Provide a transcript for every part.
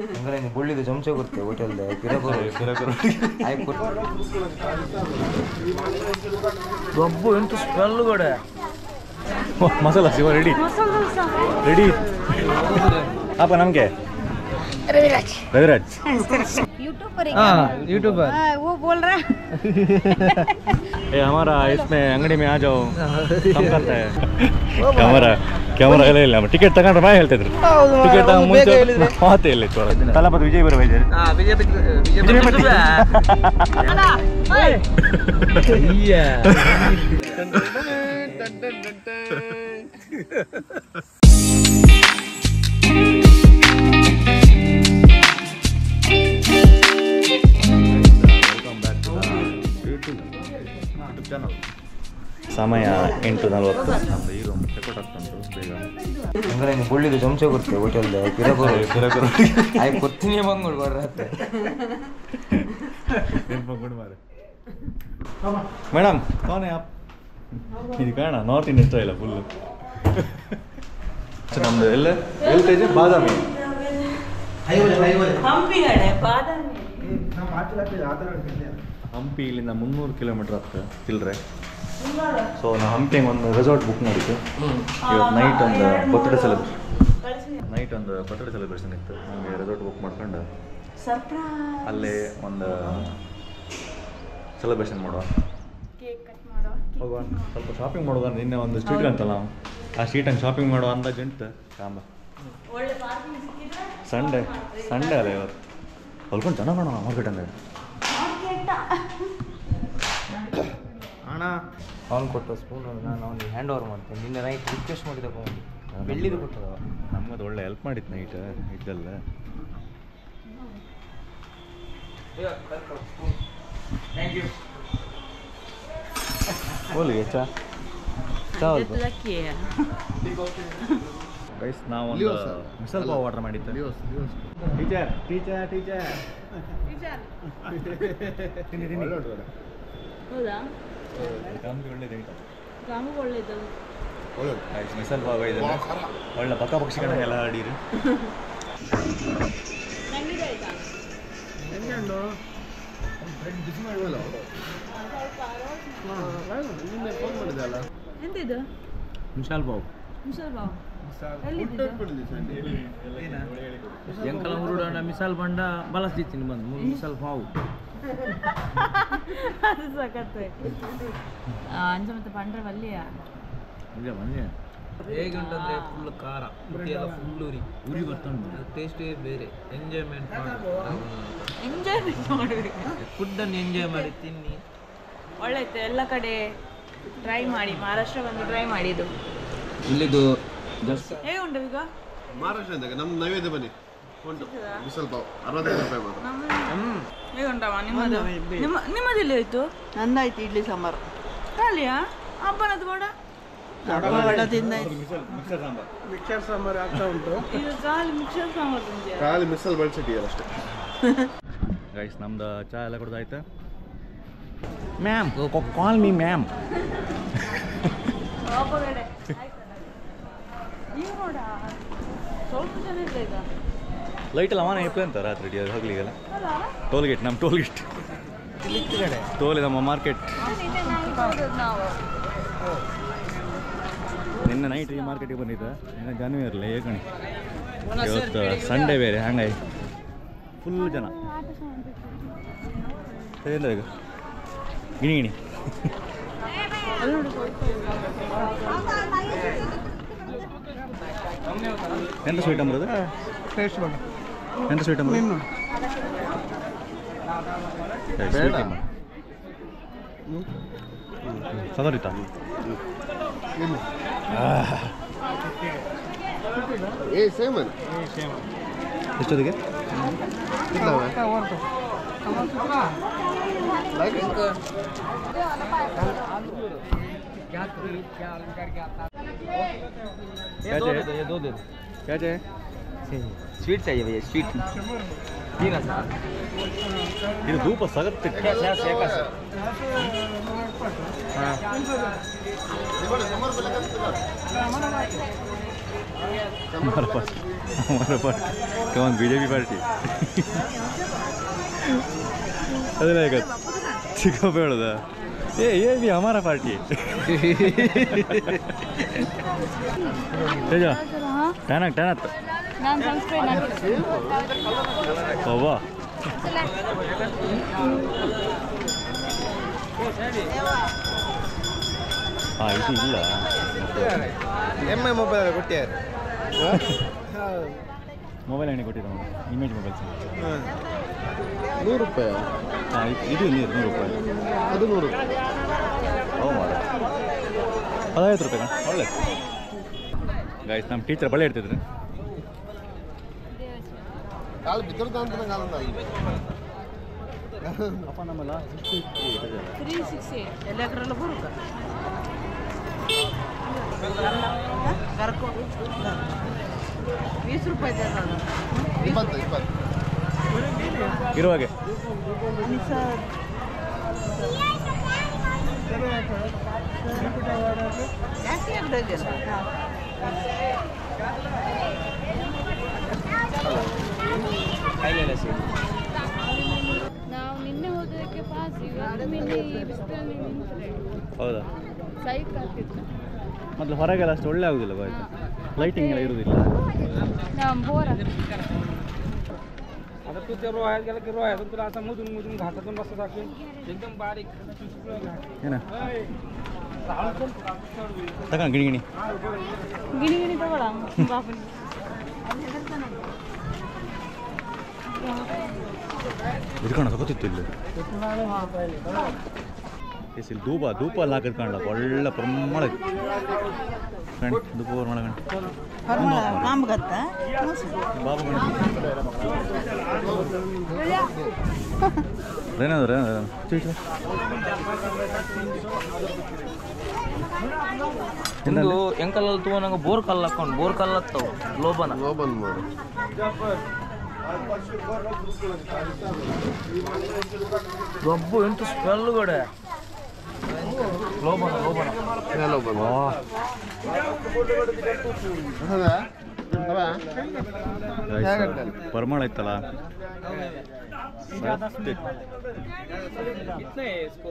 ಅಂಗಡಿ ಬುಳ್ಳಿದು ಚಮಚ ಕೊಡ್ತೆ ಹೋಟೆಲ್ದ ಗಬ್ಬು ಎಂಟು ಸ್ಮೆಲ್ ಕೂಡ ಮಸಾಲ ಶಿವ ರೆಡಿ ರೆಡಿ ಅಪ್ಪ ನಮಗೆ रविराज यूट्यूबर यूट्यूबर वो बोल रहा ये हमारा इसमें अंगड़ी में आ जाओ कम करता है कैमरा ಎಲ್ಲ ಇಲ್ಲ ಟಿಕೆಟ್ ತಗೊಂಡ್ರೆ ಬಾಯ್ ಹೇಳ್ತಿದ್ರು ಟಿಕೆಟ್ ಮುಂಚೆ ಮಾತೇ ಇಲ್ಲ ತಲಪತಿ ವಿಜಯ್ ಬರ ಬೈದಾರೆ ಸಮಯ 8:40 ನಮ್ದು ಈ ರೂಮ್ ಚೆಕ್ಔಟ್ ಆಗ್ತುಂಟು ಬೇಗ ಅಂಗಡಿ ಬುಳ್ಳಿದು ಚಮಚ ಕೊಡ್ತೆ ಹೋಟೆಲ್ದ ಆಯ್ತು ಕೊಡ್ತೀನಿ ಬಂದ್ಬಿಡು ಬರ್ರತ್ತೆ ನೆನ್ಪಂದ್ಬಿಡು ಮಾರೆ ಮೇಡಮ್ ಕೌನ್ ಆಪ್ ಇದು ಕಾಣ ನಾರ್ತ್ ಇಂಡಿಯನ್ ಸ್ಟೈಲ್ ಫುಲ್ಲು ನಮ್ದು ಎಲ್ಲ ಎಲ್ಟೇಜ್ ಬಾದಾಮಿ ಹಂಪಿ ಇಲ್ಲಿಂದ 300 ಕಿಲೋಮೀಟರ್ ಆಗ್ತದೆ ಚಿಲ್ಲರೆ ಸೊ ನಾವು ಹಂಪಿಗೆ ಒಂದು ರೆಸಾರ್ಟ್ ಬುಕ್ ಮಾಡಿದ್ದು ಇವತ್ತು ನೈಟ್ ಒಂದು ಬರ್ತ್ಡೇ ಸೆಲೆಬ್ರೇಷನ್ ಇತ್ತು ನಮಗೆ ರೆಸಾರ್ಟ್ ಬುಕ್ ಮಾಡ್ಕೊಂಡು ಅಲ್ಲೇ ಒಂದು ಸೆಲೆಬ್ರೇಷನ್ ಮಾಡುವ ಹೋಗುವ ಸ್ವಲ್ಪ ಶಾಪಿಂಗ್ ಮಾಡುವ ನಿನ್ನೆ ಒಂದು ಸ್ಟ್ರೀಟ್ ಅಂತಲ್ಲ ನಾವು ಆ ಸ್ಟ್ರೀಟಂಗೆ ಶಾಪಿಂಗ್ ಮಾಡುವ ಅಂದಾಜು ಉಂಟು ಕಾಂಬ ಸಂಡೇ ಅಲ್ಲ ಇವತ್ತು ಹೊಲ್ಕೊಂಡು ಚೆನ್ನಾಗಿ ಕಾಣೋಣ ಮಾರ್ಕೆಟ್ ಅಂದರೆ ಅಣ್ಣ ಅವ್ನು ಕೊಟ್ಟ ಸ್ಪೂನ್ ನಾನು ಅವ್ನಿಗೆ ಹ್ಯಾಂಡ್ ಓವರ್ ಮಾಡ್ತೇನೆ ನಿನ್ನೆ ನೈಟ್ ರಿಕ್ವೆಸ್ಟ್ ಮಾಡಿ ತಗೊಂಡು ಬೆಳ್ಳಿದು ಕೊಟ್ಟದ ನಮ್ಮದು ಒಳ್ಳೆ ಹೆಲ್ಪ್ ಮಾಡಿತ್ತು ನೈಟ್ ಇದ್ದಲ್ಲ ಥ್ಯಾಂಕ್ ಯು ಹೋಲಿಗೆ ಚಾ ಗೈಸ್ ನಾವು ಒಂದು ಮಿಸಲ್ ಪಾವ್ ಆರ್ಡರ್ ಮಾಡಿದ್ದು ಟೀಚರ್ ತಿನ್ನಿ ಹೌದಾ ಒಳ್ಳೇದು ಮಿಸಲ್ ಪಾವ್ ಇದೆಲ್ಲ ಒಳ್ಳೆ ಪಕ್ಕ ಪಕ್ಷಿಗಳ ಎಲ್ಲ ಆಡಿರಿ ಎಂತಿದು ಮಿಸಾಲ್ ಬಾವು ಎಂಕಲ ಹುರುಡ ಮಿಸಾಲ್ ಬಂಡ ಬಳಸ್ತಿತ್ತೀನಿ ಬಂದು 3 ಮಿಸಾಲ್ ಪಾವು ಅದು ಸಖತ್ತು ಅಂಚ ಮತ್ತೆ ಪಂಡ್ರೆ ವಲ್ಲಿಯ ಇಲ್ಲ ಬನ್ನಿ ಹೇಗೆ ಉಂಟಂದ್ರೆ ಫುಲ್ ಖಾರ ಎಲ್ಲ ಫುಲ್ ಉರಿ ಬರ್ತುಂಟು ಟೇಸ್ಟೇ ಬೇರೆ ಎಂಜಾಯ್ಮೆಂಟ್ ಮಾಡಬೇಕು ಫುಡ್ಡನ್ನು ಎಂಜಾಯ್ ಮಾಡಿ ತಿನ್ನಿ ಒಳ್ಳೆ ಇತ್ತು ಎಲ್ಲ ಕಡೆ ಟ್ರೈ ಮಾಡಿ ಮಹಾರಾಷ್ಟ್ರ ಬಂದು ಟ್ರೈ ಮಾಡಿದ್ದು ಇಲ್ಲಿದು ಜಸ್ಟ್ ಹೇಗೆ ಉಂಟು ಈಗ ಮಹಾರಾಷ್ಟ್ರದಾಗ ನಮ್ಮ ನೈವೇದ್ಯ ಬನ್ನಿ ಉಂಟು ಮಿಸಲ್ ಪಾವ್ 65 ರೂಪಾಯಿ ಮಾತ್ರ ಹೇಗೆ ಉಂಟಮ್ಮ ನಿಮ್ಮದೆಲ್ಲಿ ಹೋಯ್ತು ನಂದಾಯ್ತು ಇಡ್ಲಿ ಸಾಂಬಾರು ಖಾಲಿಯಾ ಹಬ್ಬನದ್ದು ಬೇಡ ಮಿಕ್ಸರ್ ಸಾಂಬಾರು ಆಗ್ತಾ ಉಂಟು ಇದು ಖಾಲಿ ಮಿಕ್ಸರ್ ಸಾಂಬಾರು ತಿಂತೀಯ ಖಾಲಿ ಮಿಸಲ್ ಬಳಸಿಟ್ಟಿಯಲ್ಲ ಅಷ್ಟೇ ಗೈಸ್ ನಮ್ದು ಚಾ ಎಲ್ಲ ಕುಡ್ದಾಯ್ತು ಮ್ಯಾಮ್ ಕಾಲ್ ಮೀ ಮ್ಯಾಮ್ ಈಗ ನೋಡ ಸ್ವಲ್ಪ ಜನ ಇಲ್ಲ ಈಗ ಲೈಟ್ ಎಲ್ಲ ಮಾನ ಇಪ್ಲೆ ಅಂತ ರಾತ್ರಿ ಹೋಗ್ಲಿಗೆಲ್ಲ ಟೋಲ್ಗೇಟ್ ನಮ್ಮ ಟೋಲ್ಗೇಟ್ ಟೋಲ್ ನಮ್ಮ ಮಾರ್ಕೆಟ್ ನಿನ್ನೆ ನೈಟ್ ಈ ಮಾರ್ಕೆಟಿಗೆ ಬಂದಿದ್ದೆ ನಿನ್ನೆ ಜಾನ್ವರಿ ಏಕಣಿ ಇವತ್ತು ಸಂಡೇ ಬೇರೆ ಹಂಗಾಗಿ ಫುಲ್ ಜನ ಎಲ್ಲ ಈಗ ಗಿಣಿ ಎಂತ ಸ್ವೀಟ್ ಅಂಬರದು ಎಂತ ಸ್ವೀಟ್ ಅಂಬರು ಸದರಿತಾ ಸೇಮ್ ಎಷ್ಟೊತ್ತಿಗೆ क्या चाहिए स्वीट चाहिए भैया स्वीट तीन सर ಇದು ಧೂಪ ಸಗತ್ತೆ हमारा पार्टी कौन बीजेपी पार्टी अरे लाइक चिको पे उड़दा ये भी हमारा पार्टी है तेजा टाना टाना ನಾನು ಸನ್ಸ್ಕ್ರೀನ್ बाबा हाँ ಇದು ಇಲ್ಲ ಎಮ್ಮೆ ಮೊಬೈಲ್ ಕೊಟ್ಟಿದ್ದಾರೆ ಮೊಬೈಲ್ ಅಂಗಡಿ ಕೊಟ್ಟಿದ್ದ ಇಮೇಜ್ ಮೊಬೈಲ್ಸ್ ₹100 ಹಾಂ ಇದು ನೀರು ₹100 ಅದು 100 ಹೌದು ಮಾಡ ₹50 ಕಣ ಒಳ್ಳೆ ಗಾಯ್ಸ್ ನಮ್ಮ ಟೀಚರ್ ಬಳೆ ಇಡ್ತಿದ್ರು ಕಾಲು ಬಿದ್ದರದ ಅಂತ ಕಾಲಂದ ಅಪ್ಪ ನಮ್ಮಲ್ಲ 360 ಎಲ್ಲಕ್ರಲ್ಲೂ ಬರುತ್ತೆ ₹20 20 ಇರುವಾಗೆ ನಾವು ನಿನ್ನೆ ಹೋದಕ್ಕೆ ಪಾಸ್ ಇವತ್ತು ನಿನ್ನೆ ಬಿಸಿಲಲ್ಲಿ ನಿಂತರೆ ಹೌದಾ ಸೈಕ್ ಆಗ್ತಿತ್ತು ಮೊದಲು ಹೊರಗೆಲ್ಲ ಅಷ್ಟು ಒಳ್ಳೆ ಆಗುದಿಲ್ಲ ಬಾಯ್ ಲೈಟಿಂಗ್ ಎಲ್ಲ ಇರುವುದಿಲ್ಲ ನಾವು ಬೋರ್ आता तू ते रोहायला गेला की रोहायला तुला आता मधून मधून घाटातून रस्ता दाखवेल एकदम बारीक ಏನ ತಗೊಂಡು ಗಿಣಿ ಗಿಣಿ ಗಿಣಿ ಗಿಣಿ ತಗೊಳ ಬಾಪನ್ ಇದ್ಕೊಂಡು ತಗೋತಿತ್ತು ಇಲ್ಲಿ ಇಲ್ಲಿ ಧೂಪ ಎಲ್ಲ ಹಾಕಿದ್ ಕಾಣಲ್ಲ ಒಳ್ಳೆ ಪ್ರಮಾಣ ಧೂಪ ಬಾಬು ಏನಾದ್ರು ಇಂದು ಎಂಕಲಲ್ಲಿ ತಗೊಂಡಂಗ ಬೋರ್ ಕಲ್ಲು ಹಾಕೊಂಡು ಬೋರ್ ಕಲ್ಲು ಹತ್ತವು ಲೋಬನ್ ಮಾಡು ಗಬ್ಬು ಎಂಟು ಸ್ಮೆಲ್ ಕೂಡ ಲೋಬನ ಲೋಬನ್ ಹೌದಾ ಪರಿಮಳ ಇತ್ತಲ್ಲ कितने है इसको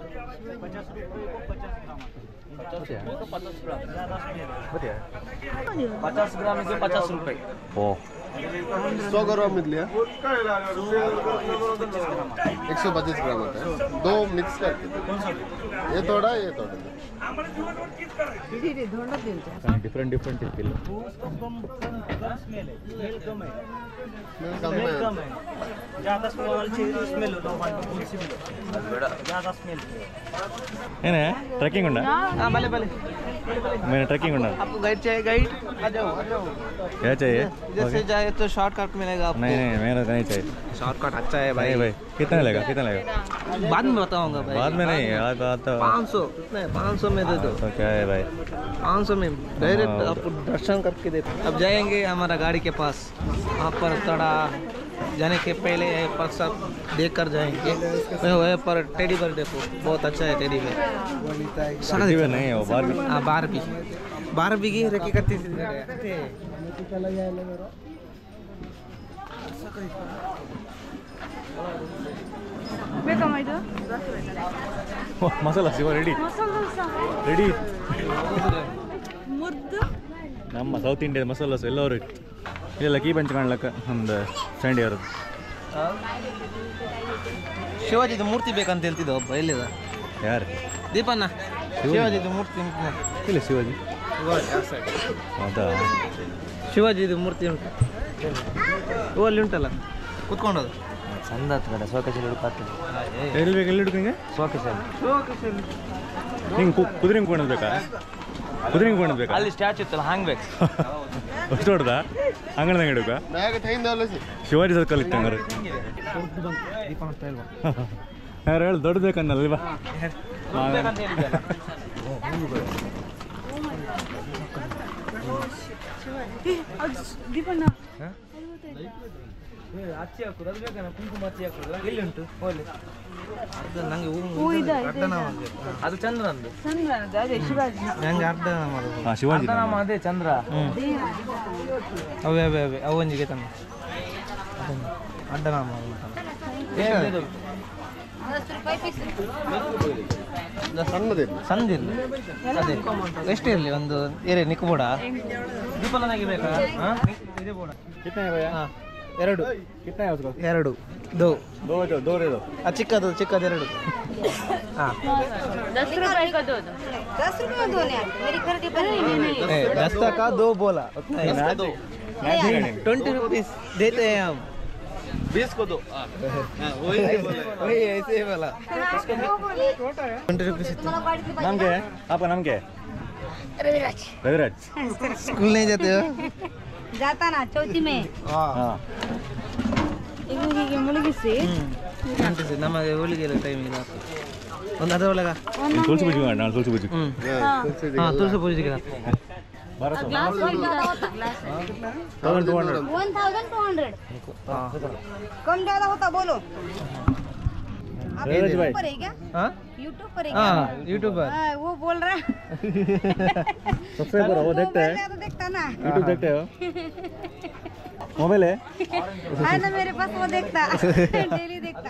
50 ग्राम के 50 रुपए ಓ 100 ग्राम मिल लिया 125 ग्राम होता है दो मिक्स करके ये थोड़ा ಡಿಫ್ರೆಂಟ್ ಇತ್ತಿಲ್ಲ कम है ಏನೇ ಟ್ರೆಕ್ಕಿಂಗ್ ಉಂಟಾ हाँ भले भले मैंने ट्रैकिंग उड़ा आपको गाइड चाहिए गाइड आ जाओ क्या चाहिए इधर से जाए तो शॉर्टकट मिलेगा आपको नहीं मेरा नहीं चाहिए शॉर्टकट अच्छा है नहीं भाई कितना लेगा बाद में बताऊंगा भाई बाद में नहीं आता 500 कितने 500 में दे दो तो क्या है भाई 500 में डायरेक्ट आपको दर्शन करके देते अब जाएंगे हमारा गाड़ी के पास वहाँ पर थोड़ा जाने के पहले पर सब देख कर जाएंगे वहाँ पर टेडी बेयर देखो बहुत अच्छा है टेडी बेयर नहीं है वो बारबी हाँ बारबी की रखी करती थी ಬೇಕಮ್ಮ ಇದು ಮಸಾಲ ಸಿವ ರೆಡಿ ರೆಡಿ ಮುರ್ದು ನಮ್ಮ ಸೌತ್ ಇಂಡಿಯನ್ ಮಸಾಲಾಸ್ ಎಲ್ಲರೂ ಇಲ್ಲೆಲ್ಲ ಕೀ ಬೆಂಚ್ ಕಾಣ್ಲಕ್ಕ ನಮ್ದು ಸಂಡಿ ಅವರದ್ದು ಶಿವಾಜಿದು ಮೂರ್ತಿ ಬೇಕಂತ ಹೇಳ್ತಿದ್ದ ಒಬ್ಬ ಎಲ್ಲಿದ ಯಾರು ದೀಪಣ್ಣ ಶಿವಾಜಿದು ಮೂರ್ತಿ ಉಂಟು ಇಲ್ಲ ಶಿವಾಜಿ ಹೌದಾ ಶಿವಾಜಿದು ಮೂರ್ತಿ ಉಂಟು ಅಲ್ಲಿ ಉಂಟಲ್ಲ ಕುತ್ಕೊಂಡದು ಚಂದ ಕಡೆ ಸೋಕೇಶಲ್ಲಿ ಹುಡುಕಾಗ್ತದೆ ಎಲ್ಲಿ ಬೇಕು ಎಲ್ಲಿ ಹುಡುಕಂಗೆ ಸೋಕೇಶಲ್ಲಿ ಹಿಂಗೆ ಕುದುರೆ ಬೇಕಾ ಕುದುರೆ ಬೇಕಾ ಅಲ್ಲಿ ಸ್ಟ್ಯಾಚು ಇತ್ತಲ್ಲ ಹಂಗೆ ಬೇಕು ಅಷ್ಟು ಹೊಡ್ದ ಅಂಗಣದಂಗೆ ಹಿಡುಕ मैं कहीं डालो सी ಶಿವಾಜಿ ಸರ್ಕಲ್ ಇತ್ತು ಹಂಗಾರೆ ಯಾರು ಹೇಳಿ ದೊಡ್ಡ ಬೇಕನ್ನಲ್ವಾ ಬೇಕಂತ ಹೇಳಿದ್ದಲ್ಲ ದೀಪಣ್ಣ ಅಚ್ಚಿ ಹಾಕೋದು ಅದು ಬೇಕಲ್ಲ ಕುಂಕುಮ ಅಚ್ಚಿ ಹಾಕೋದು ಎಲ್ಲಿ ಉಂಟು ಹೋಲಿ ಅದು ನಂಗೆ ಅದು ಚಂದ್ರನದು ನಂಗೆ ಅರ್ಧನಾಮ ಶಿವಾಜಿ ಅರ್ಧನಾಮ ಅದೇ ಚಂದ್ರ ಅವೇ ಅವೇ ಅವೇ ಅವೊಂಜಿಗೆ ತಂದು ಅಡ್ಡನಾಮ ಸಣ್ಣದಿರಲಿ ಅದೇ ಎಷ್ಟು ಇರಲಿ ಒಂದು ಏರಿಯಾ ನಿಕ್ಬೋಡ ದೀಪಲನಾಗಿ ಬೇಕಾ ಇದೇ ಬೋಡ ಹಾಂ ಎರಡು ಎರಡು ದೋ ಚಿಕ್ಕದು ಚಿಕ್ಕದು ಎರಡು ಹಾಂ 10 रुपए का दो 10 रुपए में दो ने मेरी खरीदी पर नहीं 10 का दो बोला उतना ही 20 रुपीस देते हैं हम 20 को दो वही ऐसे ही बोला 20 रुपीस ನಮಗೆ ಅಪ್ಪ ನಮಗೆ ರವಿರಾಜ್ स्कूल नहीं जाते हो जाता ना चौथी में ಹಾಂ ಇಲ್ಲಿಗೆ ಮುಳುಗಿಸಿ ಅಂಟಿಸಿ ನಮಗೆ ಹೋಳಿಗೆ ಟೈಮ್ ಇಲ್ಲ ಒಂದು ಅದರೊಳಗ ತುಳಸಿ ಪೂಜೆ ಮಾಡಿ ನಾನು ತುಳಸಿ ಪೂಜೆ ಹಾಂ ತುಳಸಿ ಪೂಜೆಗೆ ಗ್ಲಾಸ್ ವೈಟ್ 1200 कम ज्यादा होता बोलो आप रविराज भाई। यूट्यूब पर है क्या हाँ यूट्यूब पर है क्या हाँ यूट्यूबर हाँ, वो बोल रहा सब्सक्राइबर वो देखते हैं तो देखता ना यूट्यूब देखते हो मोबाइल है है ना मेरे पास वो देखता डेली देखता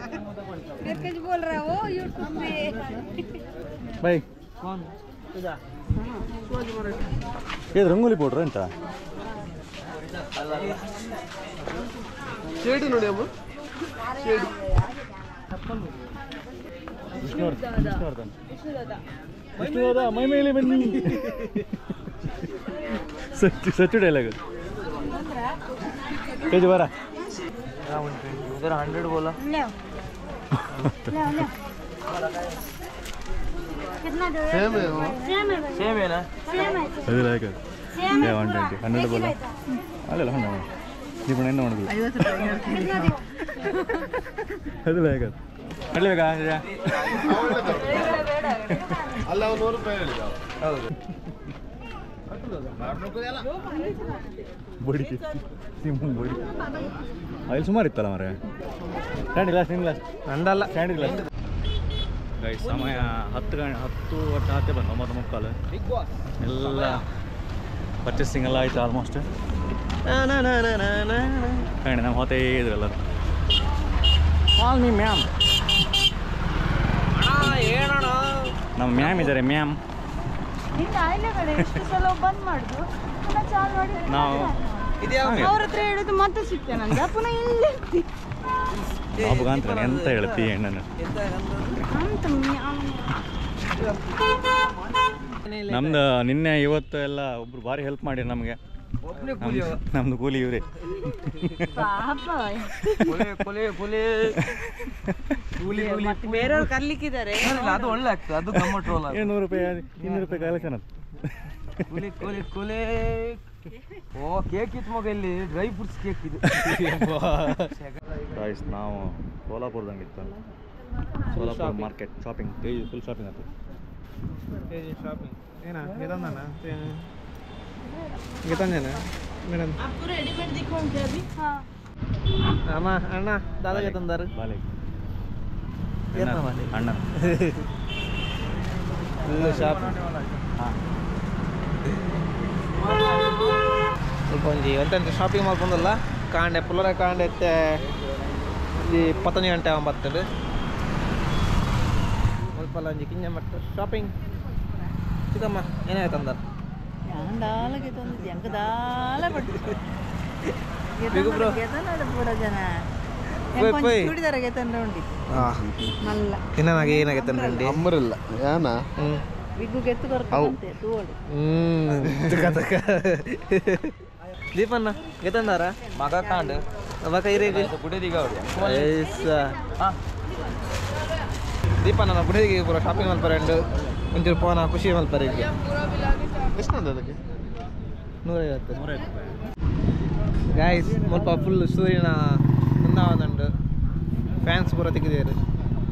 फिर कुछ बोल रहा है वो यूट्यूब पे भाई कौन ये ರಂಗೋಲಿ ಪೌಡರ್ ಅಂತ ಶೇಡಿ ನೋಡಿ ಅಮ್ಮ ಶೇಡಿ ವಿಷ್ಣುವರ್ಧನ್ ಮೈ ಮೇಲೆ ಬನ್ನಿ ಸಚ್ಚು ಡೈಲಾಗ್ ಕೆಜಿ ಬರ उधर 100 बोला ले कितना दो ಸೇಮ್ है वो सेम है सेम है ना सेम है ಅದು ಲೈಕ್ सेम है 120 100 ಬೋಲ ಅಲ್ಲ ಹಣ್ಣು ನೀವು ಎಣ್ಣೆ ಮಾಡೋದು कितना दे ಅದು ಲೈಕ್ ಅಡ್ಲೇಬೇಕಾ ಅಲ್ಲ 100 ರೂಪಾಯಿ ಹೇಳಿದ ಹೌದು ಬಡಿ ಸಿಮ್ಮನ್ ಬಡಿ ಅಲ್ಲಿ ಸುಮಾರು ಇತ್ತಲ್ಲ ಮರೆ ಸ್ಟ್ಯಾಂಡ್ ಗ್ಲಾಸ್ ನಿಮ್ಮ ಗ್ಲಾಸ್ ನಂದಲ್ಲ ಸ್ಟ್ಯಾಂಡ್ ಗ್ಲಾಸ್ ಗೈಸ್ ಸಮಯ 10 ಒಟ್ಟು ಹತ್ತೆ ಬಂದು 9:45 ಎಲ್ಲ ಪರ್ಚೇಸಿಂಗ್ ಎಲ್ಲ ಆಯ್ತು ಆಲ್ಮೋಸ್ಟ್ ಕಾಣಿ ನಮ್ಮ ಹೊತ್ತೇ ಇದ್ರು ಎಲ್ಲರೂ ಕಾಲ್ ಮೀ ಮ್ಯಾಮ್ ಏನಣ್ಣ ನಮ್ಮ ಮ್ಯಾಮ್ ಇದ್ದಾರೆ ಮ್ಯಾಮ್ ನಿನ್ನ ಆಯ್ಲೆ ಕಡೆ ಎಷ್ಟು ಸಲ ಬಂದ್ ಮಾಡುದು ಪುನಃ ಚಾಲು ಮಾಡಿ ನಾವು ಅವ್ರ ಹತ್ರ ಹೇಳುದು ಮತ್ತೆ ಸಿಗ್ತೇನೆ ನಂಗೆ ಪುನಃ ಇಲ್ಲಿ ಬಾಬುಗಂತ ಎಂತ ಹೇಳ್ತಿ ಹೆಣ್ಣನ್ನು ಅಂತ ನಮ್ದು ನಿನ್ನೆ ಇವತ್ತು ಎಲ್ಲ ಒಬ್ರು ಭಾರಿ ಹೆಲ್ಪ್ ಮಾಡಿ ನಮಗೆ ನಮ್ದು ಕೂಲಿ ಇವ್ರೆ ಪಾಪ ಮತ್ತೆ ಬೇರೆಯವ್ರು ಕರ್ಲಿಕ್ಕಿದ್ದಾರೆ ಅದು ಒಳ್ಳೆ ಆಗ್ತದೆ ಅದು ಗಮ್ಮತ್ ರೋಲ್ 200 ರೂಪಾಯಿ 200 ರೂಪಾಯಿ ಕಲೆಕ್ಷನ್ ಅದು ಕುಲಿ ಕುಲಿ ಕುಲಿ ಓ ಕೇಕ್ ಇತ್ತು ಮಗ ಇಲ್ಲಿ ಡ್ರೈ ಫ್ರೂಟ್ಸ್ ಕೇಕ್ ಇದು ಗೈಸ್ ನಾವು ಸೋಲಾಪುರದಂಗಿತ್ತು Solapur market shopping full shopping ಆಯ್ತು ಶಾಪಿಂಗ್ ಏನಾ ಗೆತಂದನ ಗೆತಂದೇನ ಮೇಡಮ್ आपको रेडीमेड दिखाऊंगी अभी हाँ ಅಮ್ಮ ಅಣ್ಣ ದಾದಾಗೆ ತಂದಾರು ಬಾಲೆ ಏನ ಮಾಡಿ ಅಣ್ಣ ಫುಲ್ ಶಾಪಿಂಗ್ ಹಾಂ ಸ್ವಲ್ಪ ಒಂಜಿ ಎಂತೆಂತ ಶಾಪಿಂಗ್ ಮಾಡ್ಕೊಂಡಲ್ಲ ಕಾಂಡೆ ಪುಲ್ಲರ ಕಾಂಡೆ ಎತ್ತೆ ಈ 12 ಗಂಟೆ ಬರ್ತದೆ ಸ್ವಲ್ಪ ಒಂಜಿ ಕಿಂಜ ಮಟ್ಟ ಶಾಪಿಂಗ್ ಚಿಕ್ಕಮ್ಮ ಏನಾಯ್ತು ಅಂದಾರ ದಾಲಗೆ ತಂದಿದ್ದೆ ಅಂಕ ದಾಲ ಬಿಗು ಬ್ರೋ ಪೋಯ್ ಚೂಡಿದಾರ ಗೆತಂದ್ರೆ ಉಂಡಿತ್ತು ಮಲ್ಲ ತಿನ್ನನಾಗೆ ಏನಾಗೈತೆ ರಂಡಿ ಅಮ್ಮರಿಲ್ಲ ಯಾನ ಬಿಗ್ಗು ಗೆತ್ತು ಬರ್ಕೊಂತೆ ತೂವಡು ದೀಪನ್ನ ಗೆತಂದಾರ ಮಗ ಕಾಂಡ್ ಮಗ ಇರೇಗಿ ಬುಡದಿಗ ದೀಪನ್ನ ಬುಡದಿಗೆ ಪೂರ ಶಾಪಿಂಗ್ ಮಲ್ಪರೆಂಡು ಒಂಚೂರು ಪೋನ ಖುಷಿ ಮಲ್ಪರೆ ಎಷ್ಟು ಅದಕ್ಕೆ 150 ಗಾಯ್ಸ್ ಸ್ವಲ್ಪ ಫುಲ್ ಸೂರ್ಯನ ಮುಂದಾವದುಂಡು ಫ್ಯಾನ್ಸ್ ಪೂರ ತೆಗೆದಿದ್ದಾರೆ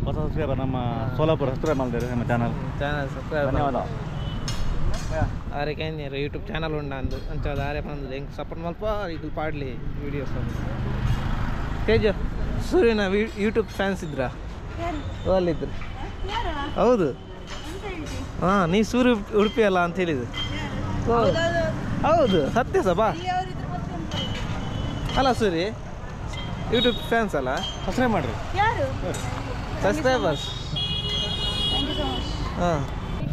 ಹೊಸ ಸಬ್ಸ್ಕ್ರೈಬರ್ ನಮ್ಮ ಸೋಲಾಪುರ ಸಬ್ಸ್ಕ್ರೈಬ್ ಮಾಡಿದ್ದಾರೆ ನಮ್ಮ ಚಾನಲ್ ಚಾನಲ್ ಸಬ್ಸ್ಕ್ರೈಬ್ ಧನ್ಯವಾದ ಆರೆ ಕೇಂದ್ರ ಯೂಟ್ಯೂಬ್ ಚಾನಲ್ ಉಂಡ ಅಂದು ಅಂಚದ ಆರೆ ಬಂದು ಹೆಂಗೆ ಸಪೋರ್ಟ್ ಮಲ್ಪ ಈಗ ಪಾಡ್ಲಿ ವೀಡಿಯೋಸ್ ತೇಜ ಸೂರ್ಯನ ಯೂಟ್ಯೂಬ್ ಫ್ಯಾನ್ಸ್ ಇದ್ರಾ? ಅಲ್ಲಿದ್ರು. ಹೌದು. ಹಾಂ, ನೀ ಸೂರ್ಯ ಉಡುಪಿ ಅಲ್ಲ ಅಂತ ಹೇಳಿದ್ರು. ಹೌದು, ಸತ್ಯ ಸಬಾ ಅಲ್ಲ ಸೂರಿ ಯೂಟ್ಯೂಬ್ ಫ್ಯಾನ್ಸ್ ಅಲ್ಲ. ಸಬ್ಸ್ಕ್ರೈಬ್ ಮಾಡ್ರಿ. सब्सक्राइबर्स हाँ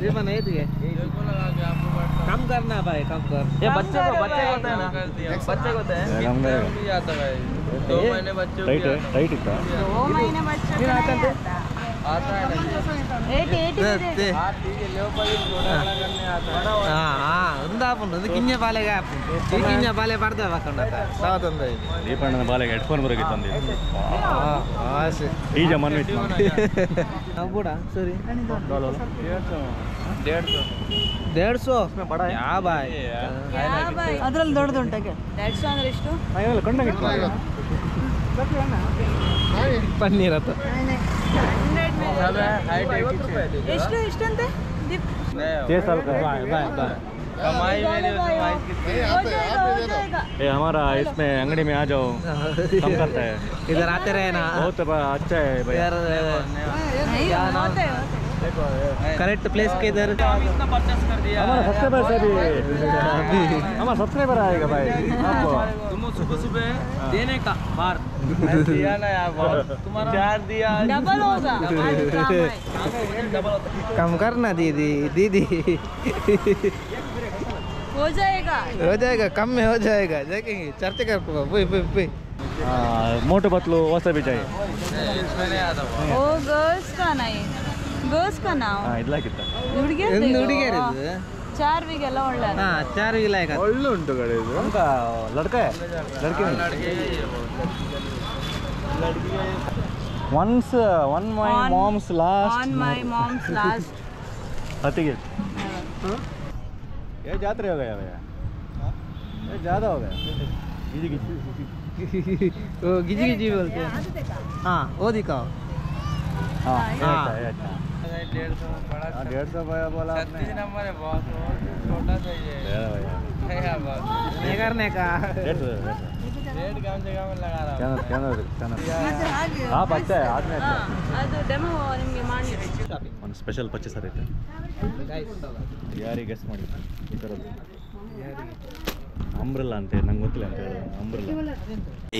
ये बना है तुझे कम करना भाई कम कर ये बच्चे को होता है ना बच्चे को होता है भी आता है 2 महीने बच्चों ಟೈಟ್ ಟೈಟ್ ಇತ್ತಾ? 2 महीने बच्चों को नहीं आता है 8 हाँ उंदा अपन उंदा किन्ने बाले का अपन किन्ने बाले पड़ता है बकंडा साथ उंदा ದೀಪಣ್ಣನ ಬಾಲೆಗೆ ಹೆಡ್ಫೋನ್ ಬರೋಗಿತ್ತು ಅಂದಿ. हाँ से ಈ ಜಮಾನು ಇತ್ತು. अब बड़ा सॉरी 150 ಬಡ क्या भाई ಅದ್ರಲ್ಲಿ ದೊಡ್ಡದುಂಟಕ್ಕೆ 150 ಅಂದ್ರೆ ಎಷ್ಟು? ಅಯ್ಯಲ್ಲ ಕಣ್ಣಾಗ पनीर आता 100 ಎಷ್ಟು ಎಷ್ಟಂತೆ ದೀಪ್? 6 साल का है. कमाई मेरी ये हमारा इसमें अंगड़ी में आ जाओ, कम करता है. इधर आते रहे ना बहुत अच्छा है भैया. यार नहीं होते करेक्ट प्लेस के इधर परचेस कर दिया हमारा सब्सक्राइबर से भी हमारा सब्सक्राइबर आएगा भाई आपको. तुम सुबह सुबह देने का बार दिया ना यार बहुत तुम्हारा 4 दिया डबल होगा कम करना दीदी दीदी हो जाएगा कम में हो जाएगा देखेंगे चर्चा कर मोटे पतलू वैसा भी चाहिए. इसमें नहीं आता वो गर्ल्स का नहीं गर्ल्स का नाम हाँ ಇದ್ಲಾಕಿತ್ತ ಹುಡುಗಿಯರು 4 ವೀಗೆಲ್ಲ ಒಳ್ಳೆ ಹಾ 4 ವಿಲಾಯಕ ಒಳ್ಳೆ ಉಂಟು ಕಡೆ ಇದು. उनका लड़का है लड़की नहीं. once on my mom's last on my mom's last हतीगे ये जाते हो गया भैया ये ज़्यादा हो गया. गिजी गिजी वो गिजी गिजी बोलते हैं हाँ वो दिखाओ हाँ हाँ. ये अच्छा 150 में बड़ा 150 भैया बोला आपने. 36 नंबर है बहुत छोटा सा ही है दे भैया क्या बात नहीं करने का 150 रेट कम जगह में लगा रहा हूँ कैनर आप अच्छा है आदमी अच्छा है. ಅದು ಡೆಮೋ ನಿಮಗೆ ಮಾಡಿ ಒಂದು ಸ್ಪೆಷಲ್ ಪರ್ಚೇಸ್ ಐತೆ ಯಾರಿಗೆ ಗೆಸ್ ಮಾಡಿ ಈ ಥರದ್ದು ಅಂಬ್ರೆಲ್ಲ ಅಂತ ನಂಗೆ ಗೊತ್ತಿಲ್ಲ ಅಂತ ಹೇಳಿ umbrella.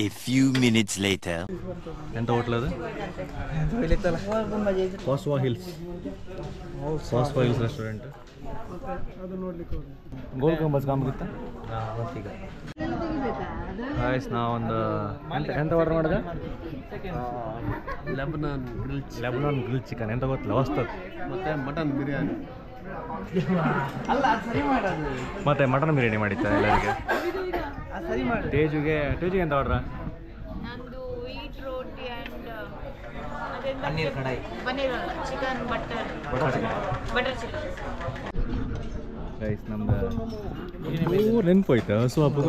A few minutes later. ಎಂತ ಹೋಟ್ಲ್ ಅದು? Kaswa hills restaurant. Gol Gumbaz ಕಾಮ್ಗಿತ್ತ guys ನಾವೊಂದು ಎಂತ ಆರ್ಡರ್ ಮಾಡಿದೆ? ಲೆಬನಾನ್ ಗ್ರಿಲ್ ಚಿಕನ್ ಎಂತ ಗೊತ್ತಿಲ್ಲ ಹೊಸ್ತದು. ಮತ್ತೆ ಮಟನ್ ಬಿರಿಯಾನಿ. ಮತ್ತೆ ಮಟನ್ ಬಿರಿಯಾನಿ ಮಾಡಿತ್ತ ಎಲ್ಲರಿಗೆ. ತೇಜುಗೆ ಎಂತ ಆರ್ಡ್ರ? ನಂದು ವೀಟ್ ರೋಟಿ ಆ್ಯಂಡ್ पनीर कढ़ाई paneer chicken butter chicken. Guys ನಮ್ದು ನೆನಪೋಯ್ತು ಹಸು ಹಬ್ಬದು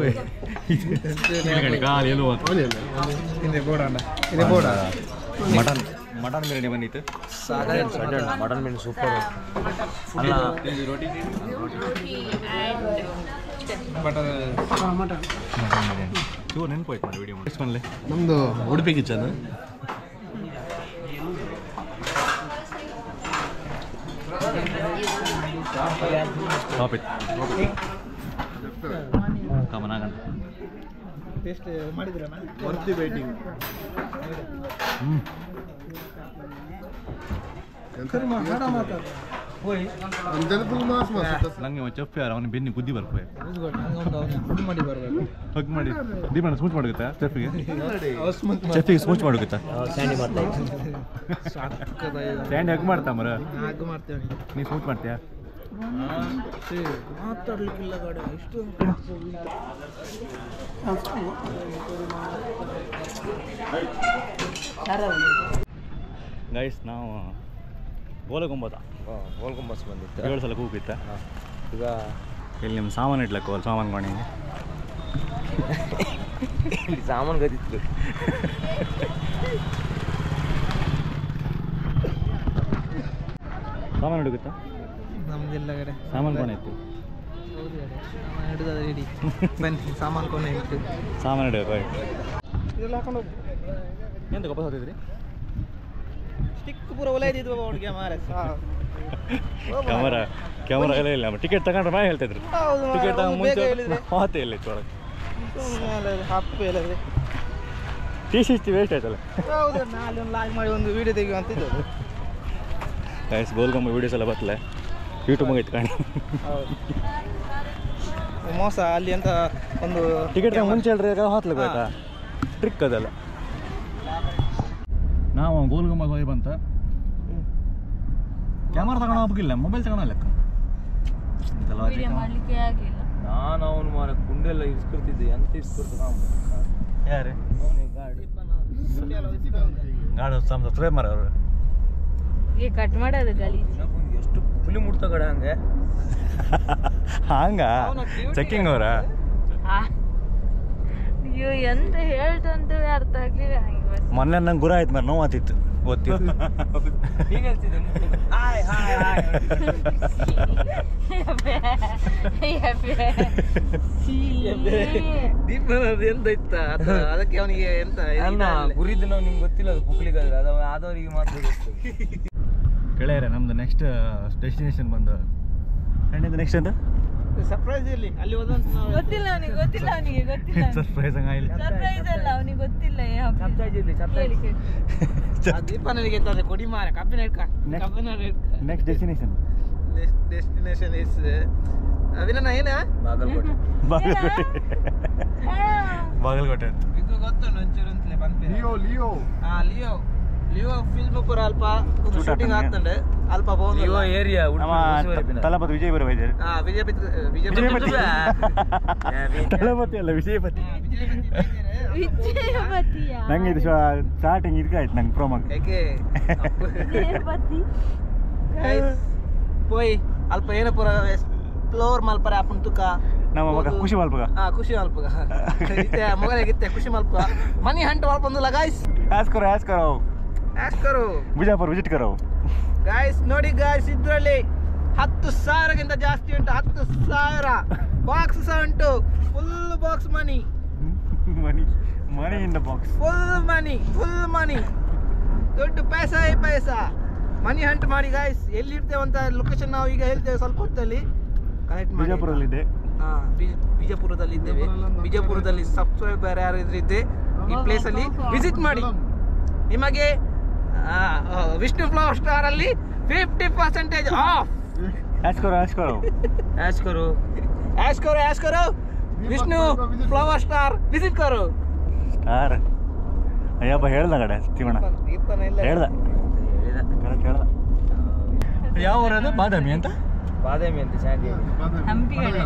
ಕಾಲು ಎಲುವ ಮಟನ್ ಬಿರಿಯಾನಿ ಬಂದಿತ್ತು. ಮಟನ್ ಬಿರಿಯಾನಿ ಸೂಪರ್ ಅಲ್ಲ ರೋಟಿ ಮಟನ್ ಬಿರಿಯಾನಿ ಚೂರು ನೆನಪೋಯ್ತು ಮಾಡಿ ವಿಡಿಯೋ ಮಾಡಿ ಬಂದ್ಲೆ. ನಮ್ದು ಉಡುಪಿ ಕಿಚನ್. ಟಾಪ್ ಇತ್ತು ಕಮನಾಗಂತ ಟೇಸ್ಟ್ ಮಾಡಿದ್ರಣ್ಣ ವರ್ತಿ ವೇಟಿಂಗ್. ನಂಗೆ ಚೆಫ್ ಯಾರು ಅವನಿಗೆ ಬೆನ್ನಿ ಬುದ್ಧಿ ಬರ್ಕೋಯ ಮಾಡಿ ಬರಬೇಕು ಹಗ್ ಮಾಡಿ ದೀಪಣ್ಣ ಸ್ಮೂಚ್ ಮಾಡೋಗುತ್ತಾ ಚೆಫಿಗೆ ಸ್ಮೂಚ್ ಮಾಡೋಗುತ್ತಾ ಸ್ಯಾಂಡಿ ಹಗ್ ಮಾಡ್ತಾ ಮರ ಹಾಗೆ ಮಾಡ್ತೇವೆ ನೀ ಸ್ಮೂಚ್ ಮಾಡ್ತೀಯಾ? ಮಾತಾಡ್ಲಿಕ್ಕಿಲ್ಲ ಗಾಡಿ ಎಷ್ಟು ಗೈಸ್ ನಾವು ಗೋಲಗುಂಬದ ಗೋಲ್ಗುಂಬಸ್ ಬಂದಿತ್ತು 7 ಸಲ ಕೂಗಿತ್ತ. ಈಗ ಇಲ್ಲಿ ನಿಮ್ಮ ಸಾಮಾನು ಇಡ್ಲಕ್ಕ ಸಾಮಾನು ಗಾಣಿಗೆ ಇಲ್ಲಿ ಸಾಮಾನು ಗದಿತ್ತು. ಸಾಮಾನು ಹಿಡುಗುತ್ತಾ? ನಮ್ದೆಲ್ಲ ಕಡೆ ಸಾಮಾನು ಕೊನೆ ಇತ್ತು. ಸಾಮಾನು ಹಿಡಿದ ರೆಡಿ ಬನ್ನಿ ಸಾಮಾನು ಕೊನೆ ಇಟ್ಟು ಸಾಮಾನು ಹಿಡಿಯೋಕೆ ಇದೆಲ್ಲ ಹಾಕೊಂಡು ಹೋಗಿ ಎಂತ ವಾಪಸ್ ಹೋಗ್ತಿದ್ರಿ ಸ್ಟಿಕ್ ಪೂರ ಒಲೆದಿದ್ವು ಅವ್ರಿಗೆ ಮಾರೆ ಕ್ಯಾಮರಾ ಎಲ್ಲ ಇಲ್ಲ ಟಿಕೆಟ್ ತಗೊಂಡ್ರೆ ಮಾ ಹೇಳ್ತಿದ್ರು ಟಿಕೆಟ್ ತಗೊಂಡು ಮುಂಚೆ ಮಾತೇ ಇಲ್ಲ ಇತ್ತು ಒಳಗೆ ಹಪ್ಪು ಹೇಳಿದ್ರೆ ಟಿ ಸಿ ವೇಸ್ಟ್ ಆಯ್ತಲ್ಲ ಹೌದು ನಾಳೆ ಒಂದು ಲಾಗ್ ಮಾಡಿ ಒಂದು ವೀಡಿಯೋ ತೆಗೆಯುವ ಅಂತ ಇದ್ದದ್ದು ಗೈಸ್ ಗೋಲ್ಗಮ್ಮ ವೀಡಿಯೋಸ್ ಎಲ್ಲ ಬರ್ತಲೆ ಯೂಟ್ಯೂಬ್ ಇಟ್ಕೊಂಡು ಹೌದು ಮೋಸ ಅಲ್ಲಿ ಅಂತ ಒಂದು ಟಿಕೆಟ್ ಮುಂಚೆ ಹೇಳ್ರಿ ಹಾಕ್ಲಿಕ್ಕೆ ಆಯ್ತಾ ಟ್ರಿಕ್ ಅದಲ್ಲ ನಾವು ಗೋಲ್ಗಮ್ಮ ಹೋಗಿ ಬಂತ ಕ್ಯಾಮರಾ ತಗೊಂಡು ಹೋಗಿಲ್ಲ ಮೊಬೈಲ್ ತಗೊಂಡು ಲೆಕ್ಕ ಮಾಡ್ಲಿಕ್ಕೆ ಆಗ್ಲಿಲ್ಲ. ನಾನು ಅವನು ಮಾರ ಕುಂಡೆಲ್ಲ ಇಸ್ಕೊಡ್ತಿದ್ದೆ ಎಂತ ಇಸ್ಕೊಡ್ತ ಯಾರು ಗಾಡಿ ಸಬ್ಸ್ಕ್ರೈಬ್ ಮಾರ ಅವರು ಈಗ ಕಟ್ ಮಾಡೋದು ಗಲೀಜ್. ಎಷ್ಟು ಪುಲಿ ಮುಡ್ತ ಕಡೆ ಹಂಗೆ ಹಂಗ ಚೆಕ್ಕಿಂಗ್ ಅವರ ಅಯ್ಯೋ ಎಂತ ಹೇಳ್ತಂತ ಅರ್ಥ ಆಗ್ಲಿಲ್ಲ ಹಂಗೆ ಬಸ್. ಮೊನ್ನೆ ನಂಗೆ ಗುರ ಆಯ್ತು ಮಾರ ನೋವು ಆತಿತ್ತು ಓದ್ತಿದ್ದು ಈಗ ಹೇಳ್ತಿದ್ದೆ ಹಾಯ್ ಹಾಯ್ ಹಾಯ್ ದೀಪನದು ಎಂತ ಇತ್ತ ಅದಕ್ಕೆ ಅವನಿಗೆ ಎಂತ ಅಲ್ಲ ಗುರಿದ್ದು ನಾವು ನಿಮ್ಗೆ ಗೊತ್ತಿಲ್ಲ ಅದು ಕುಕ್ಲಿಗಾದ್ರೆ ಅದು ಆದವರಿಗೆ ಮಾತ್ರ ಗೊತ್ತು. ಕೆಳಗೆ ನಮ್ದು ನೆಕ್ಸ್ಟ್ ಡೆಸ್ಟಿನೇಷನ್ ಬಂದು ನೆಕ್ಸ್ಟ್ ಅಂತ ಸರ್ಪ್ರೈಸ್ ಇರ್ಲಿ ಅಲ್ಲಿ ಹೋದಂತ ನಾವು ಗೊತ್ತಿಲ್ಲ ಅವನಿಗೆ ಗೊತ್ತಿಲ್ಲ ಅವನಿಗೆ ಗೊತ್ತಿಲ್ಲ ಸರ್ಪ್ರೈಸ್ ಹಂಗಾಗಿಲ್ಲ ಸರ್ಪ್ರೈಸ್ ಅಲ್ಲ ಅವನಿಗೆ ಗೊತ್ತಿಲ್ಲ ಸರ್ಪ್ರೈಸ್ ಇರ್ಲಿ ಸರ್ಪ್ರೈಸ್ ದೀಪನಿಗೆ ಎಂತ ಕೊಡಿ ಮಾರ ಕಬ್ಬಿನ ಹಿಡ್ಕ ಕಬ್ಬಿನ ಹಿಡ್ಕ ನೆಕ್ಸ್ಟ್ ಡೆಸ್ಟಿನೇಷನ್ ಡೆಸ್ಟಿನೇಷನ್ ಇಸ್ ಅವಿನ ಏನ ಬಾಗಲಕೋಟೆ ಬಾಗಲಕೋಟೆ ಅಂತ ಇದು ಗೊತ್ತುಂಟು ಒಂಚೂರು ಅಂತಲೇ ಬಂದ್ಪೇರೆ Leo Leo Leo Leo film ಪೂರ ಅಲ್ಪ ಒಂದು ಶೂಟಿಂಗ್ ಆಗ್ತಂಡೆ ಅಲ್ಪ ಬಹುದು ಇವ ಏರಿಯಾ ನಮ್ಮ ತಲಪತಿ ವಿಜಯಪುರ ವೈದ್ಯರು ತಲಪತಿ ಅಲ್ಲ ವಿಜಯಪತಿ ವಿಜಯಪತಿಯ ನಂಗೆ ಇದು ಸ್ಟಾರ್ಟಿಂಗ್ ಇದಕ್ಕಾಯ್ತು ನಂಗೆ ಪ್ರೋಮಾಗ ಯಾಕೆ ವಿಜಯಪತಿ ಪೋಯ್ ಅಲ್ಪ ಏನ ಪೂರ ಫ್ಲೋರ್ ಮಲ್ಪರೆ ಅಪ್ಪನ ತುಕ ನಮ್ಮ ಮಗ ಖುಷಿ ಮಲ್ಪಗ ಖುಷಿ ಮಲ್ಪಗ ಇತ್ತೆ ಮೊಗಲಾಗಿತ್ತೆ ಖುಷಿ ಮಲ್ಪ ಮನಿ ಹಂಟ್ ಮಲ್ಪ ಬಂದಿಲ್ಲ ಗಾಯ್ಸ್ ಆಸ್ ಕರೋ ಆಸ್ಕರು ಬಿಜಾಪುರ ವಿಸಿಟ್ ಕರೋ ಗಾಯ್ಸ್ ನೋಡಿ ಗಾಯ್ಸ್ ಇದ್ರಲ್ಲಿ 10,000ಗಿಂತ ಜಾಸ್ತಿ ಉಂಟು 10,000 ಬಾಕ್ಸ್ ಸಹ ಉಂಟು full box money money in the box full money ದೊಡ್ಡ ಪೈಸಾ ಮನಿ ಹಂಟ್ ಮಾಡಿ ಗಾಯ್ಸ್ ಎಲ್ಲಿರ್ತೇವೆ ಅಂತ ಲೊಕೇಶನ್ ನಾವು ಈಗ ಹೇಳ್ತೇವೆ ಸ್ವಲ್ಪ ಹೊತ್ತಲ್ಲಿ ಕನೆಕ್ಟ್ ಮಾಡಿ ಬಿಜಾಪುರಲ್ಲಿದೆ ಬಿಜಾಪುರದಲ್ಲಿ ಇದ್ದೇವೆ ಬಿಜಾಪುರದಲ್ಲಿ ಸಬ್ಸ್ಕ್ರೈಬರ್ ಯಾರು ಇದ್ರಿದ್ದೆ ಈ ಪ್ಲೇಸ್ ಅಲ್ಲಿ ವಿಸಿಟ್ ಮಾಡಿ ನಿಮಗೆ ವಿಷ್ಣು ಫ್ಲವರ್ ಸ್ಟಾರ್ ಅಲ್ಲಿ 50% ಆಫ್ ಆಸ್ ಕರೋ ವಿಷ್ಣು ಫ್ಲವರ್ ಸ್ಟಾರ್ ವಿಸಿಟ್ ಕರೋ ಸ್ಟಾರ್ ಅಯ್ಯಪ್ಪ ಹೇಳ್ದ ಕಡೆ ತಿವಣ ಹೇಳ್ದ ಯಾವ ಊರದು ಬಾದಾಮಿ ಅಂತ ಬಾದಾಮಿ ಅಂತ ಶಾಂತಿ ಹಂಪಿ ಕಡೆ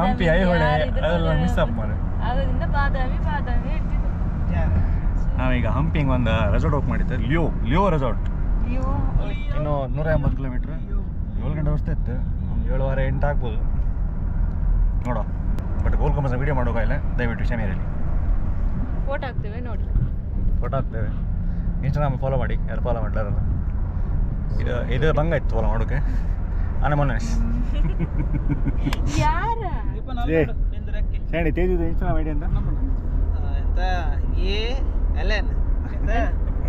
ಹಂಪಿ ಐಹೊಳೆ ಅದೆಲ್ಲ ಮಿಸ್ ಅಪ್ ಮಾಡಿ ಆಗೋದ್ರಿಂದ ಬಾದಾಮಿ ಇರ್ತಿದ್ದು. ನಾವೀಗ ಹಂಪಿಂಗ್ ಒಂದು ರೆಸಾರ್ಟ್ ಹೋಗಿ ಮಾಡಿದ್ದೆ ಲಿಯೋ ರೆಸಾರ್ಟ್ ಅಯ್ಯೋ ಇನ್ನು 180 ಕಿಲೋಮೀಟ್ರ್ 7 ಗಂಟೆ ವರ್ಷ ಇತ್ತು 7:30 8 ಆಗ್ಬೋದು ನೋಡೋ ಬಟ್ ಗೋಲ್ಕೊಂಬಸ ವೀಡಿಯೋ ಮಾಡೋಕ್ಕಾಗಿಲ್ಲ ದಯವಿಟ್ಟು ಕ್ಷಮೆಯಿರಲಿ ಫೋಟೋ ಹಾಕ್ತೇವೆ ನೋಡಿ ಫೋಟೋ ಹಾಕ್ತೇವೆ ಇನ್ಸ್ಟಾಗ್ರಾಮ್ ಫಾಲೋ ಮಾಡಿ ಯಾರು ಫಾಲೋ ಮಾಡ್ಲಾರಲ್ಲ ಇದು ಭಂಗ ಇತ್ತು ಫಾಲೋ ಮಾಡೋಕ್ಕೆ ಅನಮೋನಸ್ ಯಾರ ಹೇಳಿ ತೇಜಿದು ಇನ್ಸ್ಟಾಗ್ರಾಮ್ ಐಡಿ ಅಂತ